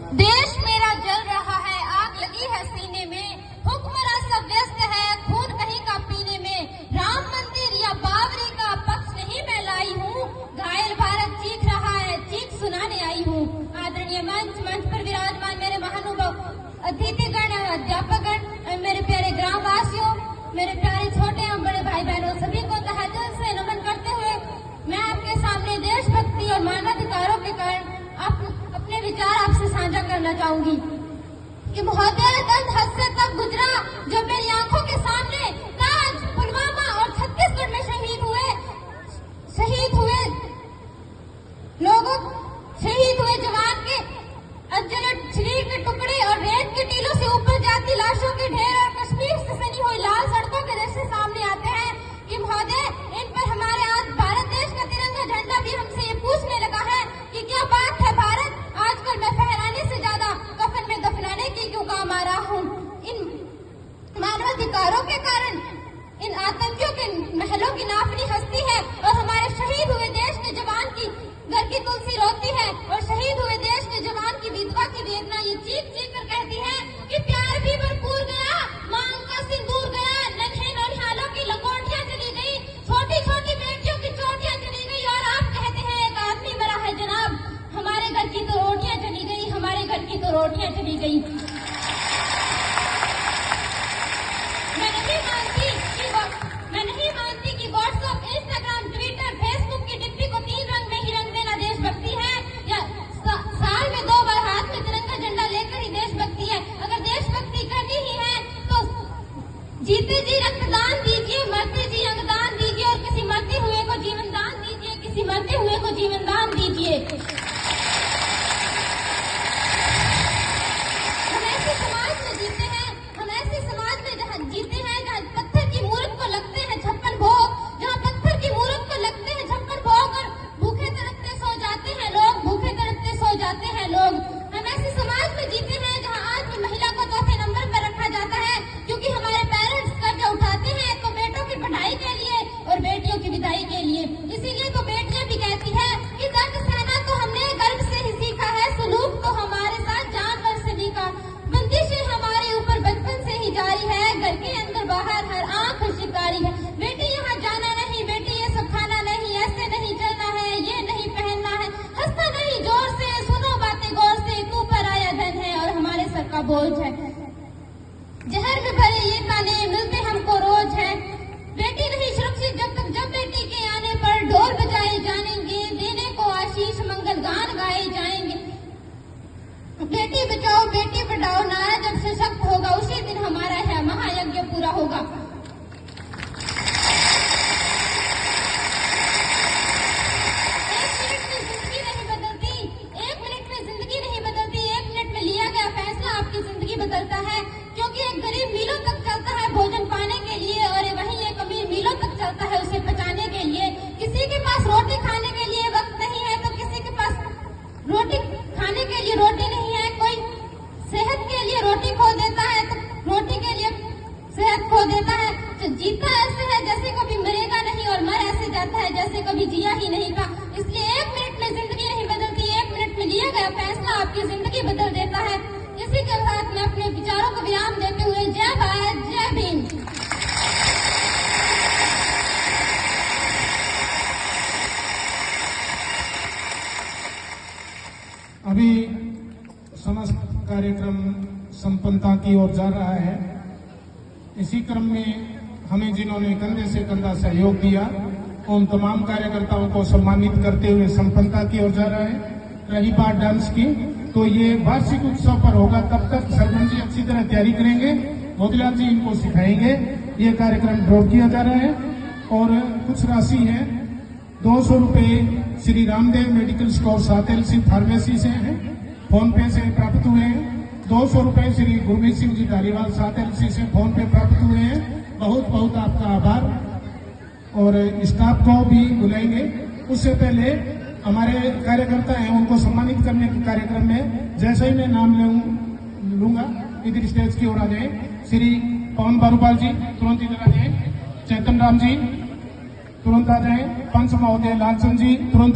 देश मेरा जल रहा है, आग लगी है सीने में, हुक्मरान सब व्यस्त है खून कहीं का पीने में। राम मंदिर या बाबरी का पक्ष नहीं मैं लाई हूँ, घायल भारत चीख रहा है, चीख सुनाने आई हूँ। आदरणीय मंच पर विराजमान मेरे महानुभाव अतिथिगण, अध्यापकगण, मेरे प्यारे ग्रामवासियों, मेरे प्यारे छोटे एवं बड़े भाई बहनों, सभी को तहे दिल से नमन करते हुए मैं आपके सामने देशभक्ति और मानवाधिकारों के कारण अपने विचार आपसे साझा करना चाहूंगी कि महोदय दर्द हद से तब गुजरा जो मेरी आंखों के सामने आज पुलवामा और छत्तीसगढ़ में शहीद हुए लोगों, शहीद हुए जवान के अजलट शरीर के टुकड़े और रेत के टीलों से ऊपर जाती लाशों के ढेर और कश्मीर से सनी हुई लाल सड़कों के दृश्य सामने आते हैं कि महोदय इन पर हमारे आज भारत देश का तिरंगा झंडा भी हमसे ये पूछने लगा है कि क्या बात है भारत, आजकल मैं फहराने से ज्यादा कफन में दफनाने की क्यों काम आ रहा हूँ। इन मानवाधिकारों के कारण इन आतंकियों के महलों की नाफनी हस्ती है और हमारे शहीद हुए देश के जवान की घर की तुलसी रोती है और शहीद हुए देश के जवान की विधवा की वेदना ये चीख चीख कर कहती है कि प्यार भी भरपूर गया, मांग का सिंदूर गया, नन्हे नौनिहालों की लंगोटियां चली गई, छोटी छोटी बेटियों की चोटियां चली गई और आप कहते हैं एक आदमी मरा है जनाब, हमारे घर की तो रोटियां चली गई, हमारे घर की तो रोटियां चली गई। मैं नहीं मानती कि व्हाट्सएप, इंस्टाग्राम, ट्विटर, फेसबुक की डिप्टी को 3 रंग में ही रंग देना देशभक्ति है या साल में 2 बार हाथ में तिरंगा झंडा लेकर ही देशभक्ति है। अगर देशभक्ति करनी ही है तो जीते जी रक्तदान दीजिए, मरते जी अंगदान दीजिए और किसी मरते हुए को जीवन दान दीजिए, किसी मरते हुए को जीवन दान दीजिए। हम ऐसे समाज में जीते हैं, हम ऐसे समाज में जहाँ जीते हैं जहाँ पत्थर की मूर्त को लगते हैं 56 भोग, जहाँ पत्थर की मूर्त को लगते हैं 56 भोग और भूखे तड़पते सो जाते हैं लोग, भूखे तड़पते सो जाते हैं लोग। हम ऐसे समाज में जीते हैं जहाँ आज भी महिला को चौथे नंबर पर रखा जाता है क्योंकि हमारे पेरेंट्स कर्जा उठाते हैं तो बेटों की पढ़ाई के लिए और बेटियों की विदाई के लिए। इसीलिए तो बेटियां भी कहती है कि दर्द सहना तो हमने गर्भ से ही सीखा है, सुलूक तो हमारे साथ जानवर से भी का, बंदिशें हमारे ऊपर बचपन से ही जारी है, घर के अंदर बाहर हर आंख शिकारी है। बेटी यहाँ जाना नहीं, बेटी ये सब खाना नहीं, ऐसे नहीं चलना है, ये नहीं पहनना है, हंसना नहीं जोर से, सुनो बातें गौर से, तू पर आया धन है और हमारे सर का बोझ है, जहर में भरे ये ताने मिलते हमको रोज है। बेटी नहीं सुरक्षित जब तक जब बेटी के आने पर ढोल बजाए जानेंगे, देने को आशीष मंगल गान गाए जाएंगे। बेटी बचाओ बेटी पढ़ाओ नारा जब सशक्त होगा उसी दिन हमारा है महायज्ञ पूरा होगा। एक मिनट में जिंदगी नहीं बदलती, 1 मिनट में लिया गया फैसला आपकी जिंदगी बदलता है क्योंकि एक गरीब मीलों तक चलता है भोजन पाने के लिए और वहीं एक अमीर मीलों तक चलता है उसे पचाने के लिए। किसी के पास रोटी खाने के लिए वक्त नहीं है तो किसी के पास रोटी खाने के लिए रोटी नहीं है, कोई सेहत के लिए रोटी खो देता है तो रोटी के लिए सेहत खो देता है। तो जीता ऐसे है जैसे कभी मरेगा नहीं और मर ऐसे जाता है जैसे कभी जिया ही नहीं था। इसलिए 1 मिनट में जिंदगी नहीं बदलती, 1 मिनट में लिया गया फैसला आपकी जिंदगी बदल देता है। इसी के साथ मैं अपने विचारों को विराम देते हुए जय भारत जय भीम। अभी समस्त कार्यक्रम संपन्नता की ओर जा रहा है। इसी क्रम में हमें जिन्होंने कंधे से कंधा सहयोग दिया उन तमाम कार्यकर्ताओं को सम्मानित करते हुए संपन्नता की ओर जा रहा है। रही बात डांस की तो ये वार्षिक उत्सव पर होगा, तब तक सरपंच जी अच्छी तरह तैयारी करेंगे, मोतीलाल जी इनको सिखाएंगे। ये कार्यक्रम ड्रॉ किया जा रहा है और कुछ राशि है 200 रुपये Shri Ramdev medical store 7 LC pharmacy से है, फोन पे से प्राप्त हुए हैं। 200 रुपये श्री गुरमीत सिंह जी धारीवाल 7 LC से फोन पे प्राप्त हुए हैं। बहुत बहुत आपका आभार और स्टाफ को भी बुलाएंगे। उससे पहले हमारे कार्यकर्ता हैं उनको सम्मानित करने के कार्यक्रम में जैसे ही मैं नाम लूंगा इधर स्टेज की ओर आ जाए। श्री पवन बारूपाल जी तुरंत इधर आ जाए, चेतन राम जी तुरंत आ जाए, पंच महोदय लालचंद जी तुरंत